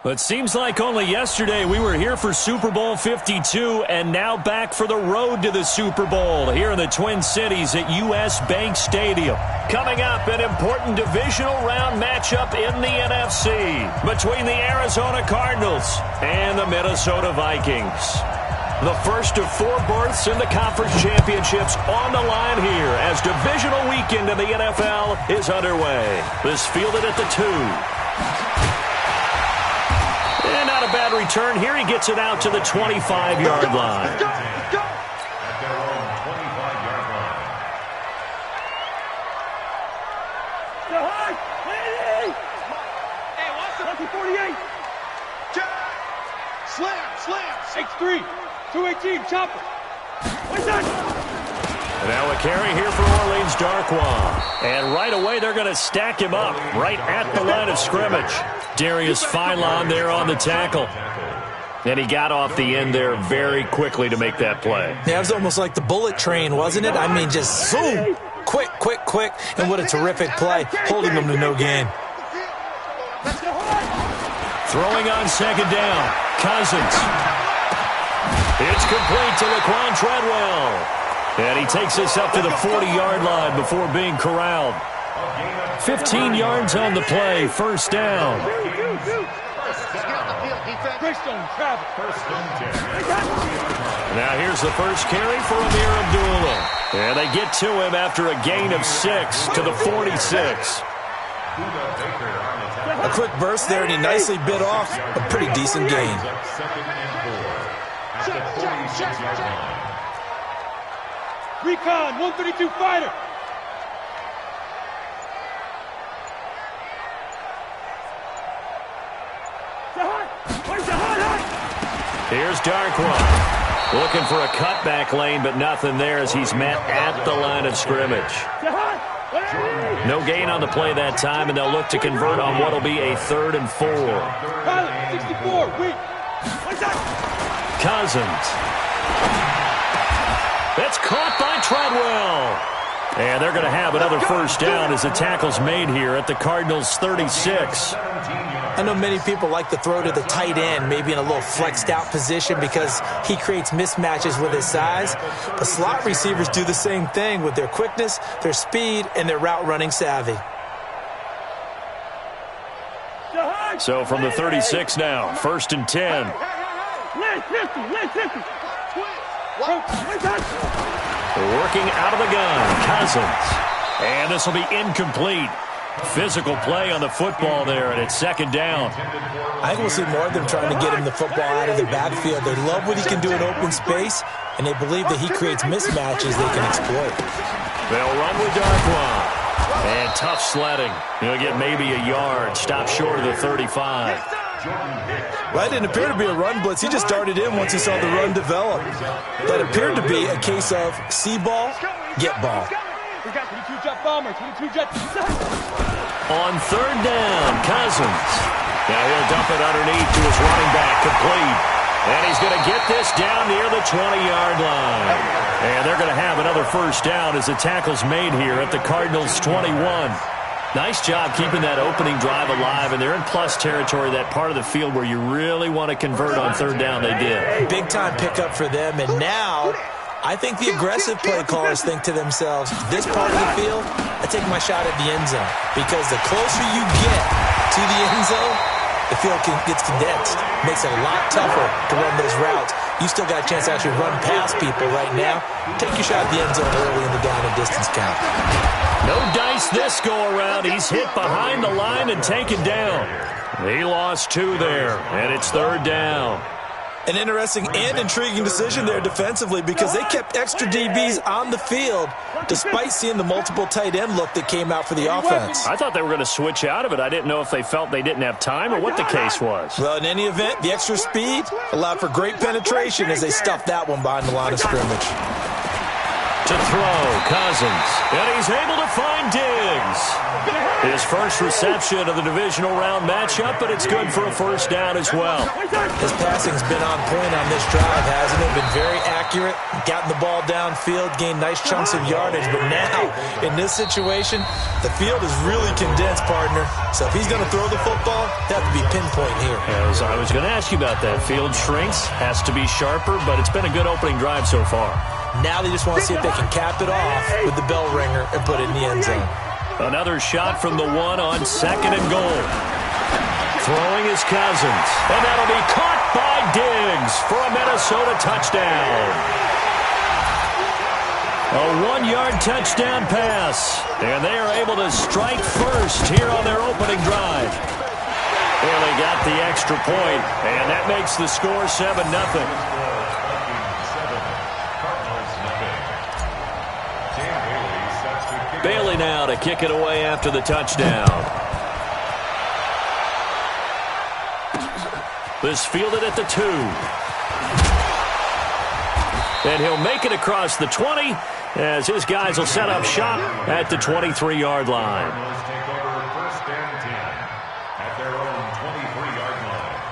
But it seems like only yesterday we were here for Super Bowl 52 and now back for the road to the Super Bowl here in the Twin Cities at U.S. Bank Stadium. Coming up, an important divisional round matchup in the NFC between the Arizona Cardinals and the Minnesota Vikings. The first of 4 berths in the conference championships on the line here as divisional weekend in the NFL is underway. This fielded at the 2. And not a bad return here. He gets it out to the 25-yard line. Let's go. At their own 25-yard line. Hey, Watson. 48. Slam. 6-3. 218. Chopper. What's that? Now a carry here for Orleans Darkwa. And right away they're going to stack him up right at the line of scrimmage. Darius Philon there on the tackle. And he got off the end there very quickly to make that play. Yeah, it was almost like the bullet train, wasn't it? I mean, just zoom. Quick. And what a terrific play, holding them to no gain. Throwing on second down. Cousins. It's complete to Laquan Treadwell. And he takes us up to the 40-yard line before being corralled. 15 yards on the play, first down. Now here's the first carry for Amir Abdullah. And they get to him after a gain of 6 to the 46. A quick burst there, and he nicely bit off a pretty decent gain. Recon, 132 fighter. Here's Darkwa. Looking for a cutback lane, but nothing there as he's met at the line of scrimmage. No gain on the play that time, and they'll look to convert on what will be a 3rd and 4. Pilot, 64, wait. Cousins. That's caught by Treadwell. And they're going to have another first down as the tackle's made here at the Cardinals' 36. I know many people like to throw to the tight end, maybe in a little flexed out position because he creates mismatches with his size. But slot receivers do the same thing with their quickness, their speed, and their route running savvy. So from the 36 now, 1st and 10. Working out of the gun, Cousins. And this will be incomplete. Physical play on the football there, and it's 2nd down. I think we'll see more of them trying to get him the football out of the backfield. They love what he can do in open space, and they believe that he creates mismatches they can exploit. They'll run with Darkwa. And tough sledding. He'll get maybe a yard. Stop short of the 35. Well, it didn't appear to be a run blitz. He just darted in once he saw the run develop. That appeared to be a case of see ball, get ball. We got 22 jet bomber, 22 jet. On 3rd down, Cousins. Now he'll dump it underneath to his running back, complete. And he's going to get this down near the 20-yard line. And they're going to have another first down as the tackle's made here at the Cardinals' 21. Nice job keeping that opening drive alive, and they're in plus territory, that part of the field where you really want to convert on 3rd down. They did. Big-time pickup for them, and now I think the aggressive play callers think to themselves, this part of the field, I take my shot at the end zone, because the closer you get to the end zone, the field gets condensed. Makes it a lot tougher to run those routes. You still got a chance to actually run past people right now. Take your shot at the end zone early in the down and distance count. No dice this go-around. He's hit behind the line and taken down. He lost 2 there, and it's 3rd down. An interesting and intriguing decision there defensively because they kept extra DBs on the field despite seeing the multiple tight end look that came out for the offense. I thought they were going to switch out of it. I didn't know if they felt they didn't have time or what the case was. Well, in any event, the extra speed allowed for great penetration as they stuffed that one behind the line of scrimmage. To to throw. Cousins. And he's able to find Diggs. His first reception of the divisional round matchup, but it's good for a first down as well. His passing's been on point on this drive, hasn't it? Been very accurate, gotten the ball downfield, gained nice chunks of yardage. But now, in this situation, the field is really condensed, partner. So if he's going to throw the football, that would be pinpoint here. I was going to ask you about that. Field shrinks, has to be sharper, but it's been a good opening drive so far. Now they just want to see if they can cap it off with the bell ringer and put it in the end zone. Another shot from the one on 2nd and goal. Throwing is Cousins. And that'll be caught by Diggs for a Minnesota touchdown. A 1-yard touchdown pass. And they are able to strike first here on their opening drive. Well, they got the extra point, and that makes the score 7-0. Bailey now to kick it away after the touchdown. This fielded at the 2. And he'll make it across the 20 as his guys will set up shop at the 23-yard line. Take over 1st and 10 at their own 23-yard line.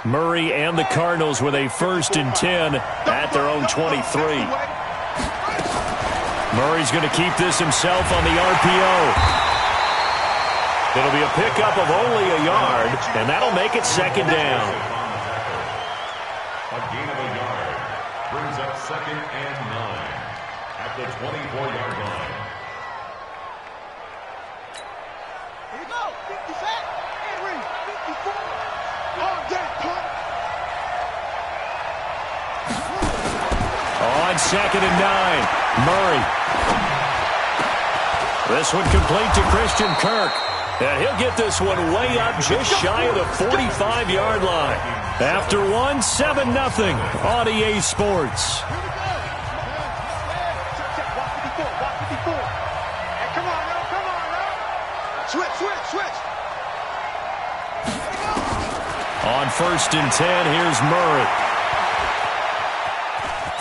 Murray and the Cardinals with a 1st and 10 at their own 23. Murray's going to keep this himself on the RPO. It'll be a pickup of only a yard, and that'll make it 2nd down. A gain of a yard brings up 2nd and 9 at the 24-yard line. Here you go. 50 sack. Henry. 54. On that punt. On 2nd and 9, Murray. This one complete to Christian Kirk. And he'll get this one way up just shy of the 45-yard line. After one, 7-0 on EA Sports. Here we go. Check. Walk 54. Walk 54. Hey, come on now. Come on now. Switch. On 1st and 10, here's Murray.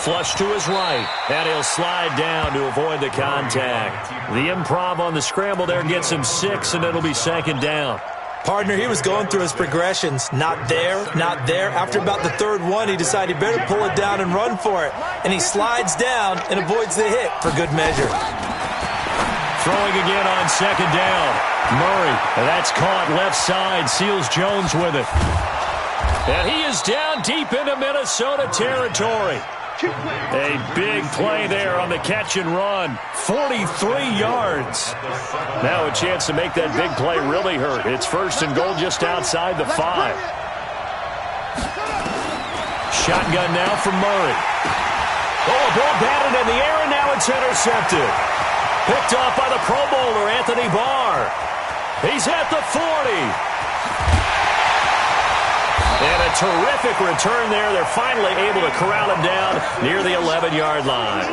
Flush to his right, and he'll slide down to avoid the contact. The improv on the scramble there gets him 6, and it'll be 2nd down. Partner, he was going through his progressions. Not there. After about the 3rd one, he decided he better pull it down and run for it. And he slides down and avoids the hit for good measure. Throwing again on 2nd down. Murray, that's caught left side, seals Jones with it. And he is down deep into Minnesota territory. A big play there on the catch and run. 43 yards. Now a chance to make that big play really hurt. It's 1st and goal just outside the 5. Shotgun now from Murray. Oh, a ball batted in the air, and now it's intercepted. Picked off by the Pro Bowler, Anthony Barr. He's at the 40. And a terrific return there. They're finally able to corral him down near the 11-yard line.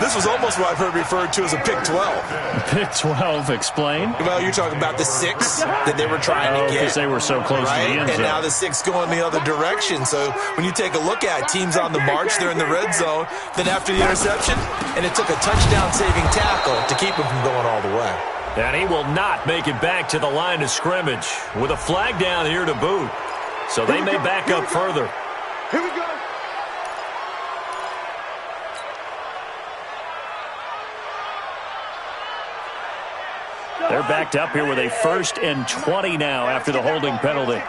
This was almost what I've heard referred to as a pick 12. Pick 12, explain. Well, you're talking about the 6 that they were trying to get. Because they were so close to the end zone. And now the 6 going the other direction. So when you take a look at it, teams on the march, they're in the red zone. Then after the interception, and it took a touchdown-saving tackle to keep him from going all the way. And he will not make it back to the line of scrimmage with a flag down here to boot. So they may back up further. Here we go. They're backed up here with a 1st and 20 now after the holding penalty.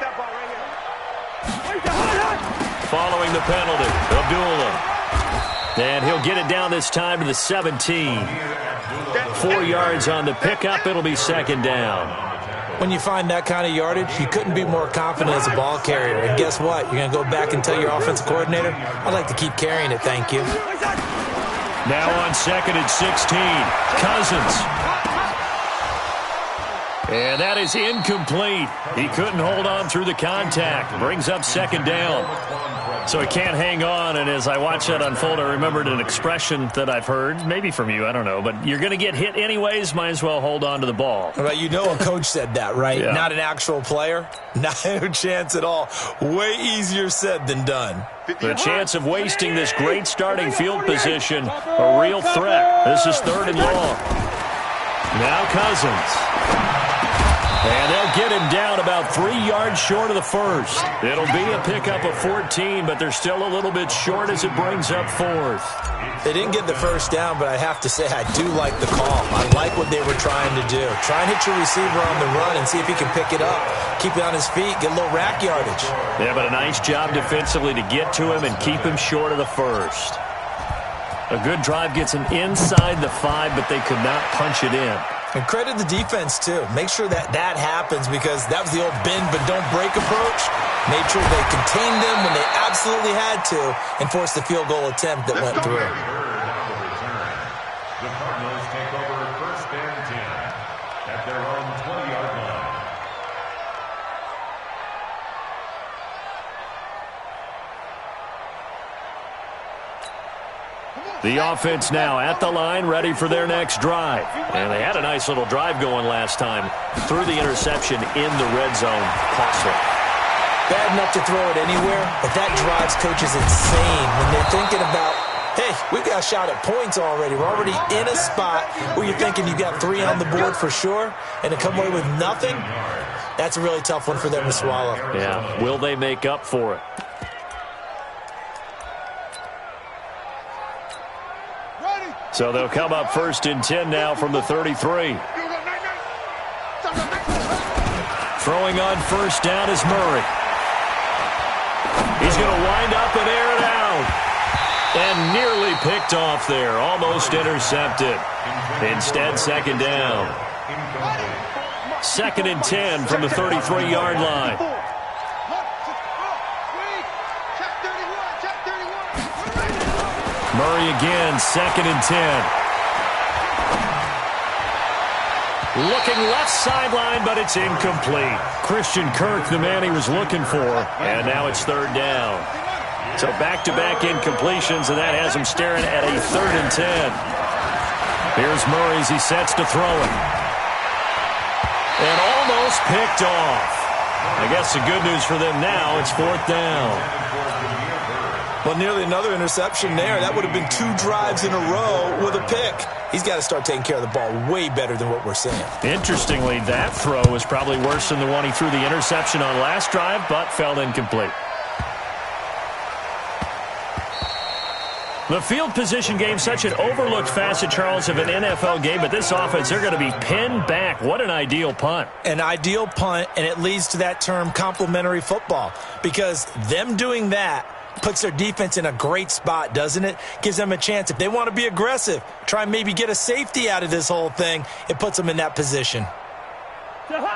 Following the penalty, Abdullah. And he'll get it down this time to the 17. 4 yards on the pickup. It'll be 2nd down. When you find that kind of yardage, you couldn't be more confident as a ball carrier. And guess what? You're going to go back and tell your offensive coordinator, I'd like to keep carrying it, thank you. Now on 2nd and 16, Cousins. And that is incomplete. He couldn't hold on through the contact. Brings up 2nd down. So he can't hang on, and as I watch that unfold, I remembered an expression that I've heard, maybe from you, I don't know, but you're going to get hit anyways, might as well hold on to the ball. Well, you know a coach said that, right? Yeah. Not an actual player. Not a chance at all. Way easier said than done. The chance of wasting this great starting field position, a real threat. This is 3rd and long. Now Cousins. And they'll get him down about 3 yards short of the first. It'll be a pickup of 14, but they're still a little bit short as it brings up 4th. They didn't get the first down, but I have to say I do like the call. I like what they were trying to do. Try and hit your receiver on the run and see if he can pick it up. Keep it on his feet, get a little rack yardage. Yeah, but a nice job defensively to get to him and keep him short of the first. A good drive gets him inside the 5, but they could not punch it in. And credit the defense, too. Make sure that happens because that was the old bend but don't break approach. Made sure they contained them when they absolutely had to and forced the field goal attempt that went through. The Cardinals take over 1st and 10 at their own 20-yard line. The offense now at the line, ready for their next drive. And they had a nice little drive going last time. Threw the interception in the red zone. Costly. Bad enough to throw it anywhere, but that drives coaches insane when they're thinking about, hey, we've got a shot at points already. We're already in a spot where you're thinking you've got 3 on the board for sure, and to come away with nothing, that's a really tough one for them to swallow. Yeah, will they make up for it? So they'll come up 1st and 10 now from the 33. Throwing on 1st down is Murray. He's going to wind up and air it out. And nearly picked off there. Almost intercepted. Instead, 2nd down. 2nd and 10 from the 33-yard line. Murray again, 2nd and 10. Looking left sideline, but it's incomplete. Christian Kirk, the man he was looking for, and now it's 3rd down. So back-to-back incompletions, and that has him staring at a 3rd and 10. Here's Murray as he sets to throw it. And almost picked off. I guess the good news for them now, it's 4th down. Well, nearly another interception there. That would have been 2 drives in a row with a pick. He's got to start taking care of the ball way better than what we're seeing. Interestingly, that throw was probably worse than the one he threw the interception on last drive, but fell incomplete. The field position game, such an overlooked facet, Charles, of an NFL game, but this offense, they're going to be pinned back. What an ideal punt. An ideal punt, and it leads to that term complementary football, because them doing that puts their defense in a great spot, doesn't it? Gives them a chance. If they want to be aggressive, try and maybe get a safety out of this whole thing, it puts them in that position.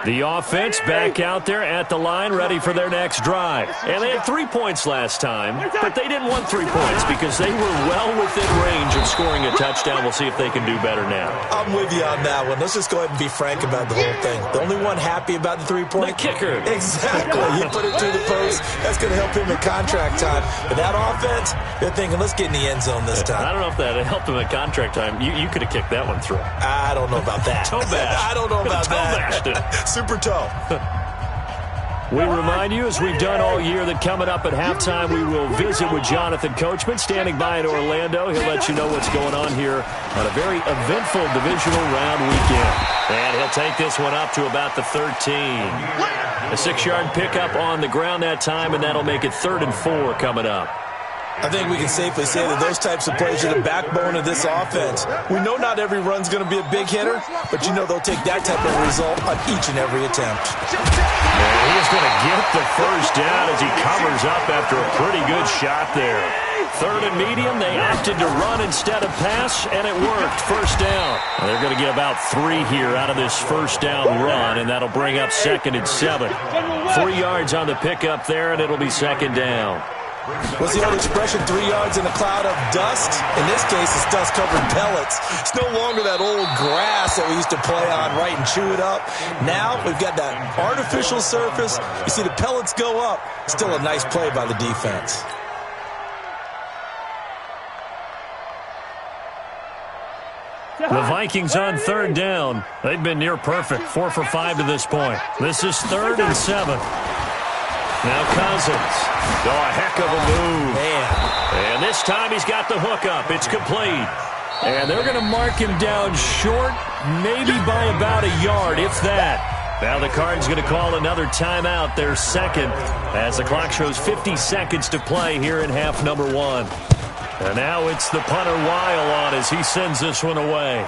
The offense back out there at the line, ready for their next drive. And they had 3 points last time, but they didn't want 3 points because they were well within range of scoring a touchdown. We'll see if they can do better now. I'm with you on that one. Let's just go ahead and be frank about the whole thing. The only one happy about the 3-point? The kicker. Exactly. You put it through the post. That's going to help him in contract time. But that offense, they're thinking, let's get in the end zone this time. I don't know if that helped him at contract time. You could have kicked that one through. I don't know about that. Toe bash. I don't know about Toe that. bashed it. Super toe. We remind you, as we've done all year, that coming up at halftime, we will visit with Jonathan Coachman, standing by in Orlando. He'll let you know what's going on here on a very eventful divisional round weekend. And he'll take this one up to about the 13. A 6-yard pickup on the ground that time, and that'll make it 3rd and 4 coming up. I think we can safely say that those types of plays are the backbone of this offense. We know not every run's going to be a big hitter, but you know they'll take that type of result on each and every attempt. And he is going to get the first down as he covers up after a pretty good shot there. 3rd and medium, they opted to run instead of pass, and it worked. First down. And they're going to get about 3 here out of this first down run, and that'll bring up 2nd and 7. 3 yards on the pickup there, and it'll be 2nd down. What's the old expression, 3 yards in a cloud of dust? In this case, it's dust-covered pellets. It's no longer that old grass that we used to play on, right, and chew it up. Now we've got that artificial surface. You see the pellets go up. Still a nice play by the defense. The Vikings on third down. They've been near perfect, 4 for 5 to this point. This is 3rd and 7. Now Cousins. Oh, a heck of a move. Man. And this time he's got the hook up. It's complete. And they're going to mark him down short, maybe by about a yard, if that. Now the Cards going to call another timeout, their second, as the clock shows 50 seconds to play here in half number 1. And now it's the punter Weil on as he sends this one away.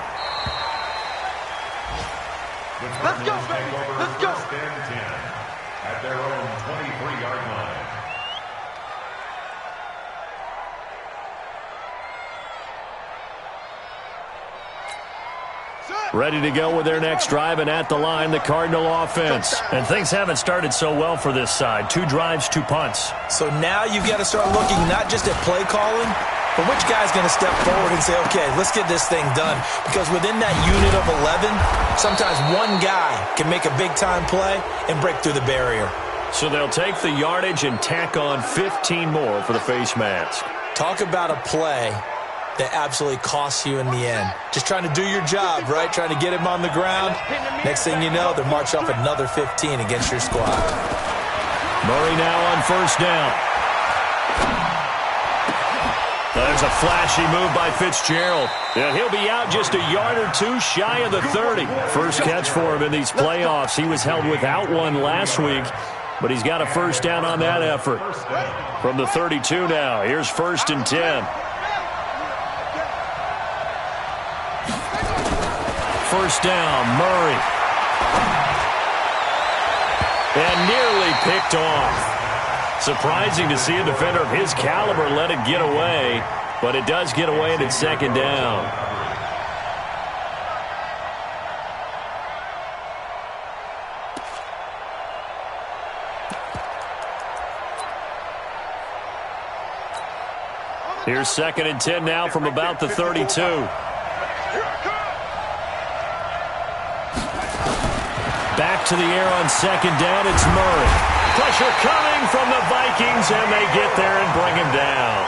Let's go, baby. Let's go. First and 10 at their own 23-yard line. Ready to go with their next drive, and at the line, the Cardinal offense. And things haven't started so well for this side. 2 drives, 2 punts. So now you've got to start looking not just at play calling, but which guy's going to step forward and say, okay, let's get this thing done. Because within that unit of 11, sometimes one guy can make a big-time play and break through the barrier. So they'll take the yardage and tack on 15 more for the face mask. Talk about a play that absolutely costs you in the end. Just trying to do your job, right? Trying to get him on the ground. Next thing you know, they're marched off another 15 against your squad. Murray now on first down. There's a flashy move by Fitzgerald. And he'll be out just a yard or 2 shy of the 30. First catch for him in these playoffs. He was held without one last week, but he's got a first down on that effort. From the 32 now, here's 1st and 10. First down, Murray. And nearly picked off. Surprising to see a defender of his caliber let it get away, but it does get away and it's 2nd down. Here's 2nd and 10 now from about the 32. Back to the air on 2nd down, it's Murray. Pressure coming from the Vikings, and they get there and bring him down.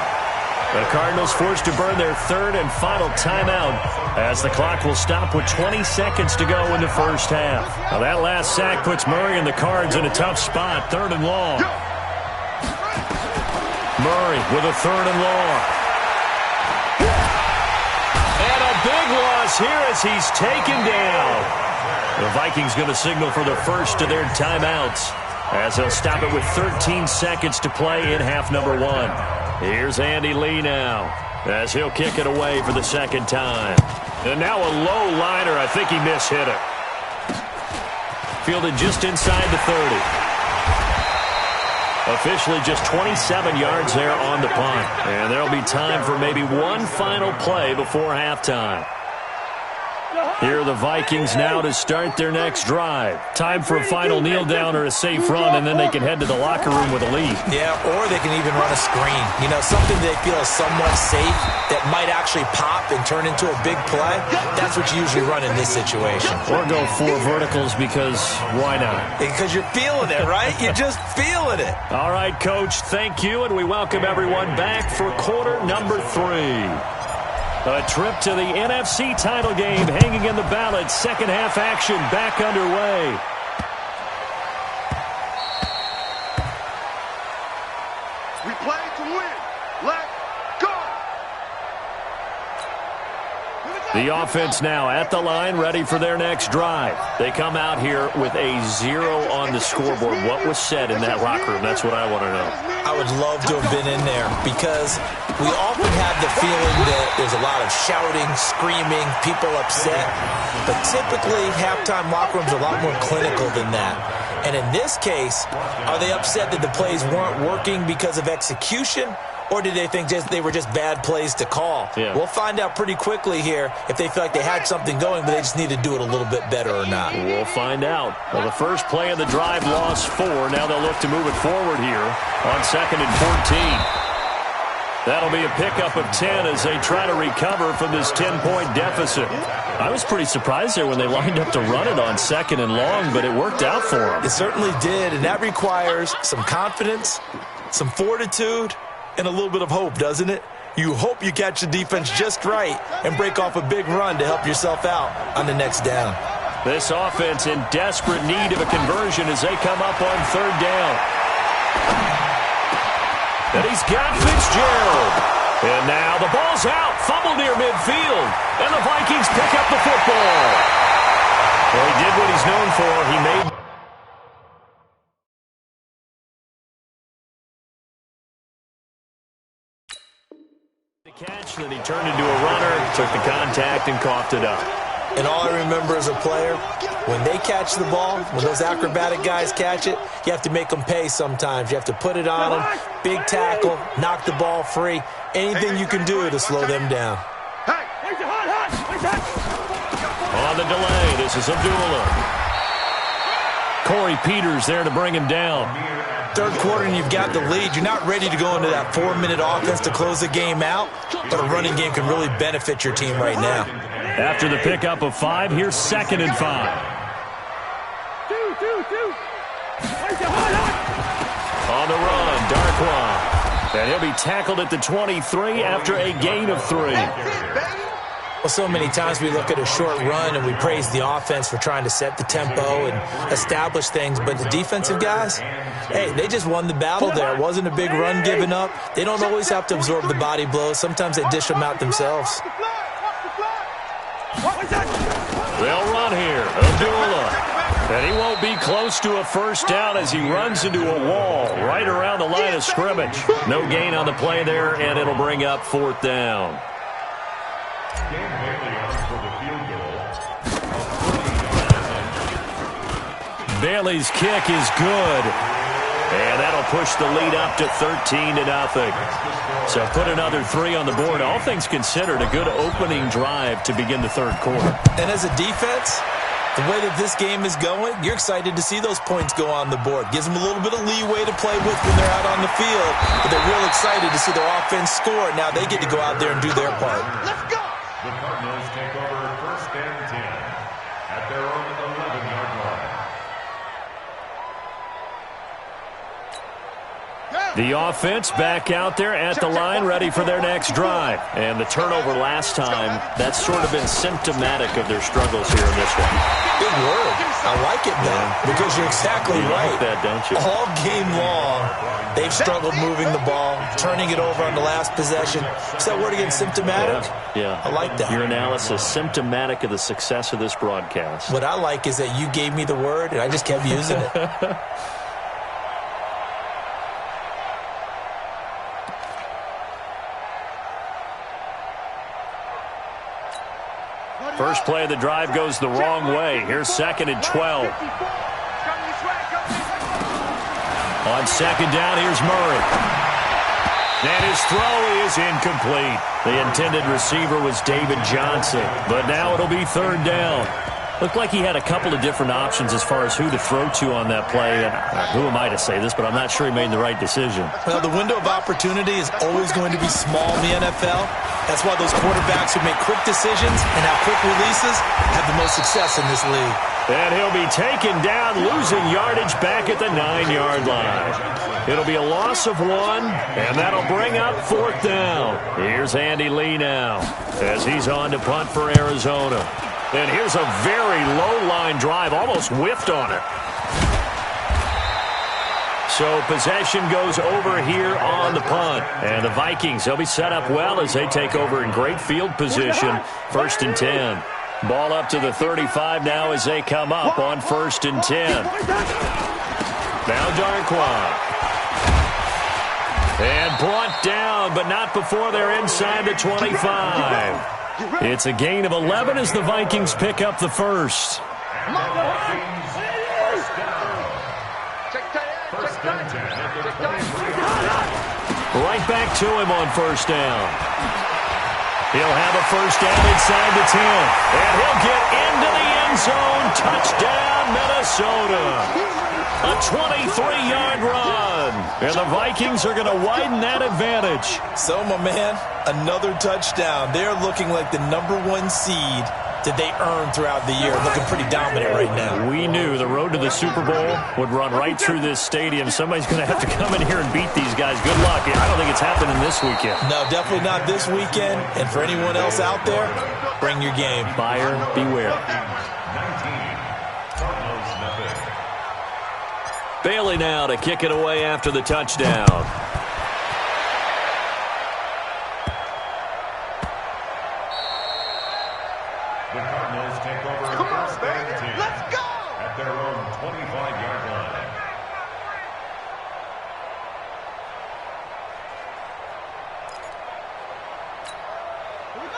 The Cardinals forced to burn their 3rd and final timeout as the clock will stop with 20 seconds to go in the first half. Now that last sack puts Murray and the Cards in a tough spot, 3rd and long. Murray with a 3rd and long. And a big loss here as he's taken down. The Vikings going to signal for the first of their timeouts as they'll stop it with 13 seconds to play in half number 1. Here's Andy Lee now as he'll kick it away for the 2nd time. And now a low liner. I think he mishit it. Fielded just inside the 30. Officially just 27 yards there on the punt. And there'll be time for maybe one final play before halftime. Here are the Vikings now to start their next drive. Time for a final kneel down or a safe run, and then they can head to the locker room with a lead. Yeah, or they can even run a screen. You know, something they feel is somewhat safe that might actually pop and turn into a big play. That's what you usually run in this situation. Or go 4 verticals because why not? Because you're feeling it, right? You're just feeling it. All right, Coach, thank you, and we welcome everyone back for quarter number 3. A trip to the NFC title game hanging in the balance. Second half action back underway. We play to win. Let's go. The offense now at the line, ready for their next drive. They come out here with a 0 on the scoreboard. What was said in that locker room? That's what I want to know. I would love to have been in there because we often have the feeling that there's a lot of shouting, screaming, people upset. But typically, halftime locker rooms are a lot more clinical than that. And in this case, are they upset that the plays weren't working because of execution? Or did they think they were just bad plays to call? Yeah. We'll find out pretty quickly here if they feel like they had something going, but they just need to do it a little bit better or not. We'll find out. Well, the first play of the drive lost 4. Now they'll look to move it forward here on 2nd and 14. That'll be a pickup of 10 as they try to recover from this 10-point deficit. I was pretty surprised there when they lined up to run it on 2nd and long, but it worked out for them. It certainly did, and that requires some confidence, some fortitude, and a little bit of hope, doesn't it? You hope you catch the defense just right and break off a big run to help yourself out on the next down. This offense in desperate need of a conversion as they come up on third down. And he's got Fitzgerald. And now the ball's out. Fumble near midfield. And the Vikings pick up the football. Well, he did what he's known for. He made the catch, then he turned into a runner, took the contact, and coughed it up. And all I remember as a player, when they catch the ball, when those acrobatic guys catch it, you have to make them pay sometimes. You have to put it on them, big tackle, knock the ball free, anything you can do to slow them down. On the delay, this is Abdullah. Corey Peters there to bring him down. Third quarter and you've got the lead. You're not ready to go into that 4-minute offense to close the game out, but a running game can really benefit your team right now. After the pickup of 5, here's 2nd and 5. On the run, Darkwa. And he'll be tackled at the 23 after a gain of 3. Well, so many times we look at a short run and we praise the offense for trying to set the tempo and establish things, but the defensive guys, hey, they just won the battle there. It wasn't a big run given up. They don't always have to absorb the body blows. Sometimes they dish them out themselves. They'll run here. Abdullah. And he won't be close to a first down as he runs into a wall right around the line of scrimmage. No gain on the play there, and it'll bring up 4th down. Bailey's kick is good. And that'll push the lead up to 13-0. So put another 3 on the board. All things considered, a good opening drive to begin the third quarter. And as a defense, the way that this game is going, you're excited to see those points go on the board. Gives them a little bit of leeway to play with when they're out on the field. But they're real excited to see their offense score. Now they get to go out there and do their part. Let's go. The Cardinals take over 1st and 10 at their own 11-yard line. The offense back out there at the line, ready for their next drive. And the turnover last time, that's sort of been symptomatic of their struggles here in this one. Big word. I like it, though, because you're exactly right. You like that, don't you? All game long, they've struggled moving the ball, turning it over on the last possession. Is that word again, symptomatic? Yeah. I like that. Your analysis, symptomatic of the success of this broadcast. What I like is that you gave me the word, and I just kept using it. First play of the drive goes the wrong way. Here's 2nd and 12. On 2nd down, here's Murray. And his throw is incomplete. The intended receiver was David Johnson. But now it'll be 3rd down. Looked like he had a couple of different options as far as who to throw to on that play. And who am I to say this, but I'm not sure he made the right decision. Well, the window of opportunity is always going to be small in the NFL. That's why those quarterbacks who make quick decisions and have quick releases have the most success in this league. And he'll be taken down, losing yardage back at the 9-yard line. It'll be a loss of 1, and that'll bring up 4th down. Here's Andy Lee now as he's on to punt for Arizona. And here's a very low-line drive, almost whiffed on it. So possession goes over here on the punt. And the Vikings, they'll be set up well as they take over in great field position. 1st and 10. Ball up to the 35 now as they come up on 1st and 10. Now Darkwa. And brought down, but not before they're inside the 25. It's a gain of 11 as the Vikings pick up the first. Right back to him on 1st down. He'll have a first down inside the 10. And he'll get into the end zone. Touchdown, Minnesota. A 23-yard run. And the Vikings are going to widen that advantage. So, my man, another touchdown. They're looking like the #1 seed that they earned throughout the year. Looking pretty dominant right now. We knew the road to the Super Bowl would run right through this stadium. Somebody's going to have to come in here and beat these guys. Good luck. I don't think it's happening this weekend. No, definitely not this weekend. And for anyone else out there, bring your game. Buyer beware. 19. Cardinals nothing. Bailey now to kick it away after the touchdown. The Cardinals take over first and 10. Let's go! At their own 25-yard line.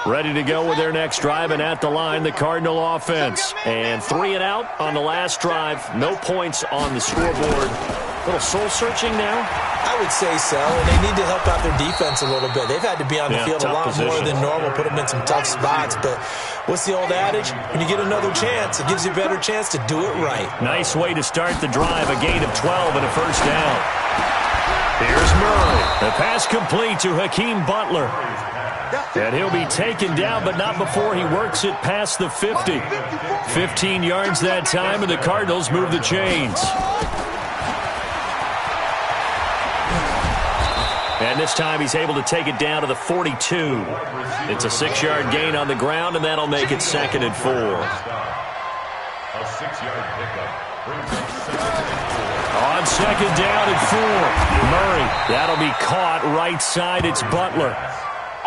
Ready to go with their next drive, and at the line, the Cardinal offense. And 3 and out on the last drive. No points on the scoreboard. A little soul-searching now? I would say so, and they need to help out their defense a little bit. They've had to be on the field a lot more than normal, put them in some tough spots. But what's the old adage? When you get another chance, it gives you a better chance to do it right. Nice way to start the drive, a gain of 12 and a first down. Here's Murray. The pass complete to Hakeem Butler. And he'll be taken down, but not before he works it past the 50. 15 yards that time, and the Cardinals move the chains. And this time he's able to take it down to the 42. It's a 6-yard gain on the ground, and that'll make it 2nd and 4. A 6-yard pickup brings up 2nd and 4. On 2nd down and 4. Murray, that'll be caught right side. It's Butler.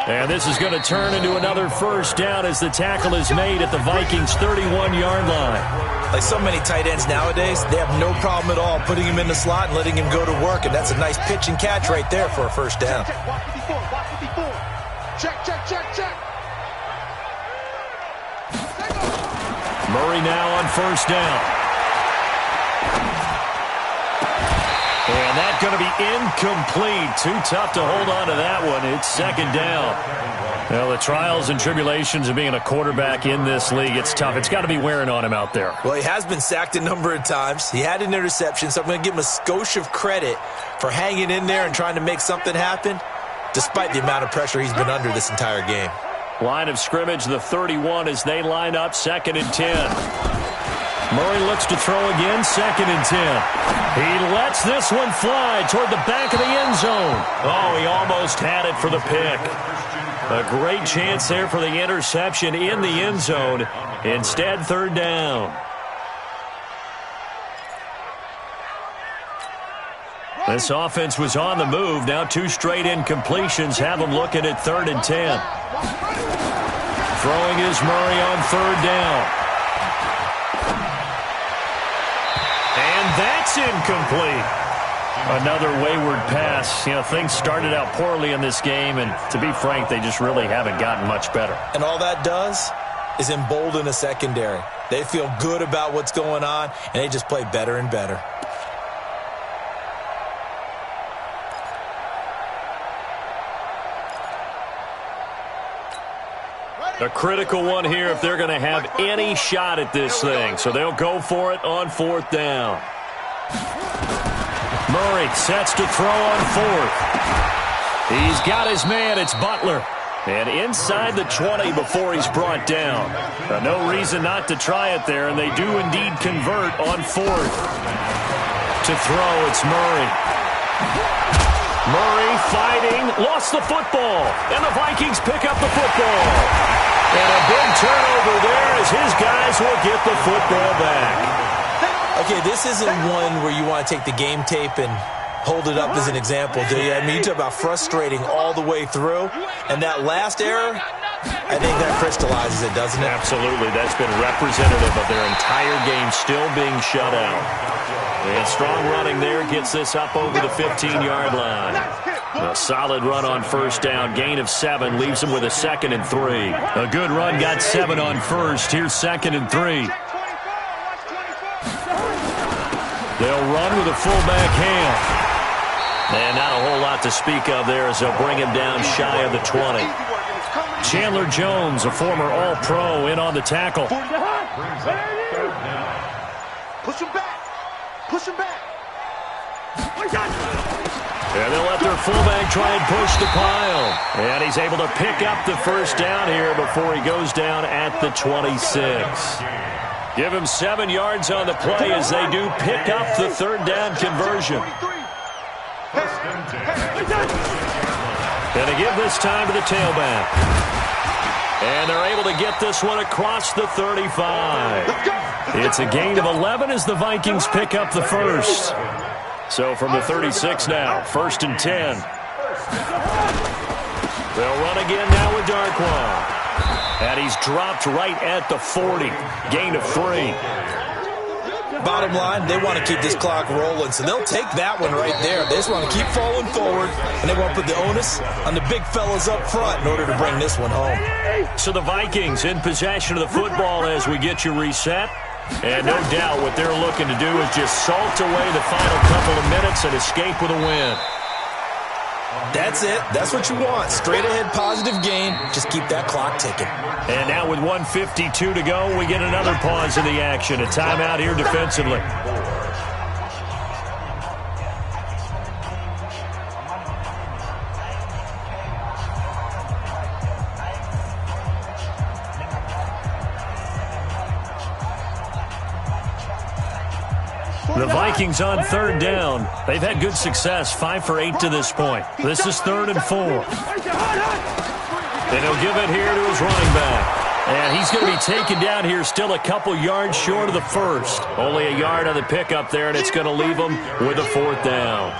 And this is going to turn into another first down as the tackle is made at the Vikings' 31-yard line. Like so many tight ends nowadays, they have no problem at all putting him in the slot and letting him go to work. And that's a nice pitch and catch right there for a first down. Check, check, check, check. Murray now on first down. And that's going to be incomplete. Too tough to hold on to that one. It's 2nd down. Well, the trials and tribulations of being a quarterback in this league, it's tough. It's got to be wearing on him out there. Well, he has been sacked a number of times. He had an interception, so I'm going to give him a skosh of credit for hanging in there and trying to make something happen, despite the amount of pressure he's been under this entire game. Line of scrimmage, the 31 as they line up, 2nd and 10. Murray looks to throw again, 2nd and 10. He lets this one fly toward the back of the end zone. Oh, he almost had it for the pick. A great chance there for the interception in the end zone. Instead, 3rd down. This offense was on the move. Now 2 straight incompletions have them looking at 3rd and 10. Throwing is Murray on 3rd down. And that's incomplete. Another wayward pass. You know, things started out poorly in this game, and to be frank, they just really haven't gotten much better. And all that does is embolden a secondary. They feel good about what's going on, and they just play better and better. A critical one here if they're going to have any shot at this thing. So they'll go for it on 4th down. Murray sets to throw on 4th. He's got his man. It's Butler. And inside the 20 before he's brought down. No reason not to try it there, and they do indeed convert on 4th. To throw, it's Murray. Murray fighting, lost the football, and the Vikings pick up the football. And a big turnover there as his guys will get the football back. Okay, this isn't one where you want to take the game tape and hold it up as an example, do you? I mean, you talk about frustrating all the way through, and that last error, I think that crystallizes it, doesn't it? Absolutely. That's been representative of their entire game still being shut out. And strong running there gets this up over the 15-yard line. A solid run on first down. Gain of 7 leaves him with a 2nd and 3. A good run got 7 on first. Here's 2nd and 3. They'll run with a fullback hand. And not a whole lot to speak of there as they'll bring him down shy of the 20. Chandler Jones, a former All-Pro, in on the tackle. Push him back. Push him back. And they'll let their fullback try and push the pile. And he's able to pick up the first down here before he goes down at the 26. Give him 7 yards on the play as they do pick up the third down conversion. Going to give this time to the tailback. And they're able to get this one across the 35. It's a gain of 11 as the Vikings pick up the first. So from the 36 now, 1st and 10. They'll run again now with Darkwan. And he's dropped right at the 40. Gain of 3. Bottom line, they want to keep this clock rolling, so they'll take that one right there. They just want to keep falling forward, and they want to put the onus on the big fellas up front in order to bring this one home. So the Vikings in possession of the football as we get you reset. And no doubt what they're looking to do is just salt away the final couple of minutes and escape with a win. That's it. That's what you want. Straight ahead positive gain. Just keep that clock ticking. And now with 1:52 to go, we get another pause in the action. A timeout here defensively. The Vikings on 3rd down. They've had good success, 5 for 8 to this point. This is 3rd and 4. And he'll give it here to his running back. And he's going to be taken down here still a couple yards short of the first. Only a yard on the pickup there, and it's going to leave him with a 4th down.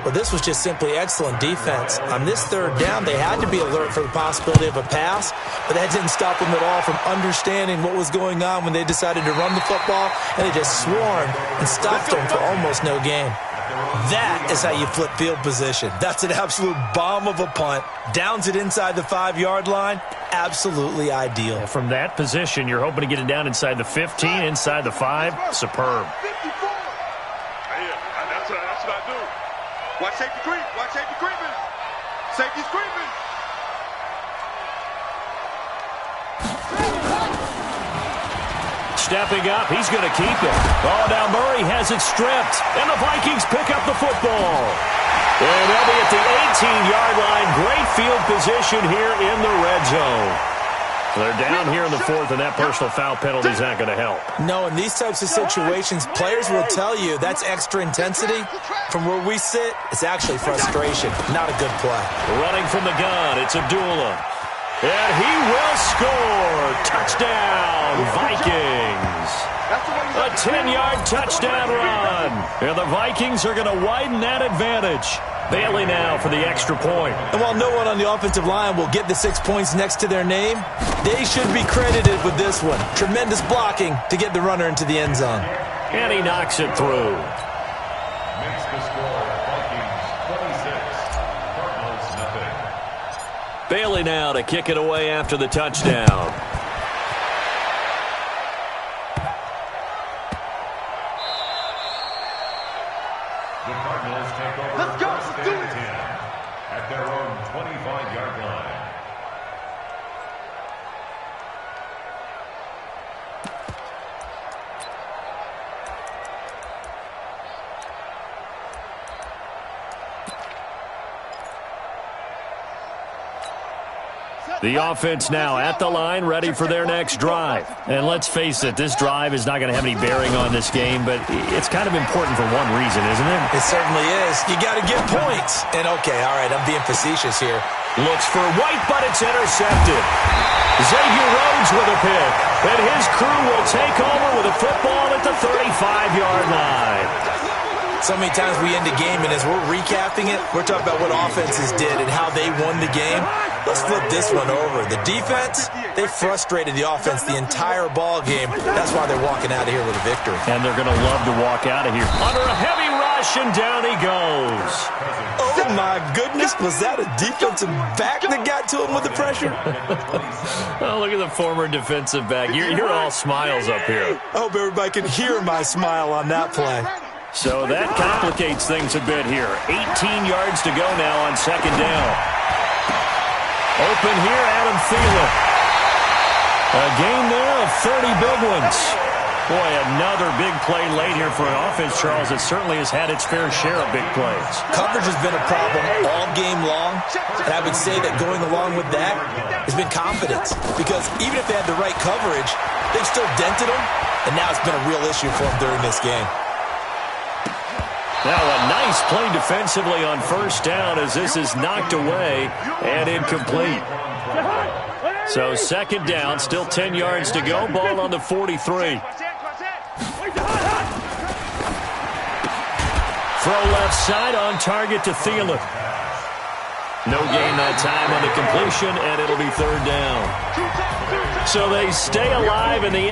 Well, this was just simply excellent defense. On this 3rd down, they had to be alert for the possibility of a pass, but that didn't stop them at all from understanding what was going on when they decided to run the football, and they just swarmed and stopped them for almost no gain. That is how you flip field position. That's an absolute bomb of a punt. Downs it inside the 5-yard line. Absolutely ideal. From that position, you're hoping to get it down inside the 15, inside the 5. Superb. Watch safety creep. Watch safety creeping. Safety's creeping. Stepping up, he's going to keep it. Oh, now Murray has it stripped, and the Vikings pick up the football. And they'll be at the 18-yard line. Great field position here in the red zone. They're down here in the 4th, and that personal foul penalty is not going to help. No, in these types of situations, players will tell you that's extra intensity. From where we sit, it's actually frustration. Not a good play. Running from the gun, it's Abdullah. And he will score. Touchdown, Vikings. A 10-yard touchdown run. And the Vikings are going to widen that advantage. Bailey now for the extra point. And while no one on the offensive line will get the 6 points next to their name, they should be credited with this one. Tremendous blocking to get the runner into the end zone. And he knocks it through. Makes the score Vikings 26, Cardinals nothing. Bailey now to kick it away after the touchdown. The Cardinals take over. Let's go. Let's do it. At their own 25-yard line. The offense now at the line, ready for their next drive. And let's face it, this drive is not going to have any bearing on this game, but it's kind of important for one reason, isn't it? It certainly is. You got to get points. And okay, all right, I'm being facetious here. Looks for White, but it's intercepted. Xavier Rhodes with a pick. And his crew will take over with a football at the 35-yard line. So many times we end a game, and as we're recapping it, we're talking about what offenses did and how they won the game. Let's flip this one over. The defense, they frustrated the offense the entire ball game. That's why they're walking out of here with a victory. And they're going to love to walk out of here. Under a heavy rush, and down he goes. Oh, my goodness. Was that a defensive back that got to him with the pressure? Oh, look at the former defensive back. You're all smiles up here. I hope everybody can hear my smile on that play. So that complicates things a bit here. 18 yards to go now on 2nd down. Open here, Adam Thielen. A gain there of 30 big ones. Boy, another big play late here for an offense, Charles, that certainly has had its fair share of big plays. Coverage has been a problem all game long, and I would say that going along with that has been confidence. Because even if they had the right coverage, they've still dented them, and now it's been a real issue for them during this game. Now a nice play defensively on first down as this is knocked away and incomplete. So second down, still 10 yards to go, ball on the 43. Throw left side on target to Thielen. No gain that time on the completion, and it'll be third down. So they stay alive in the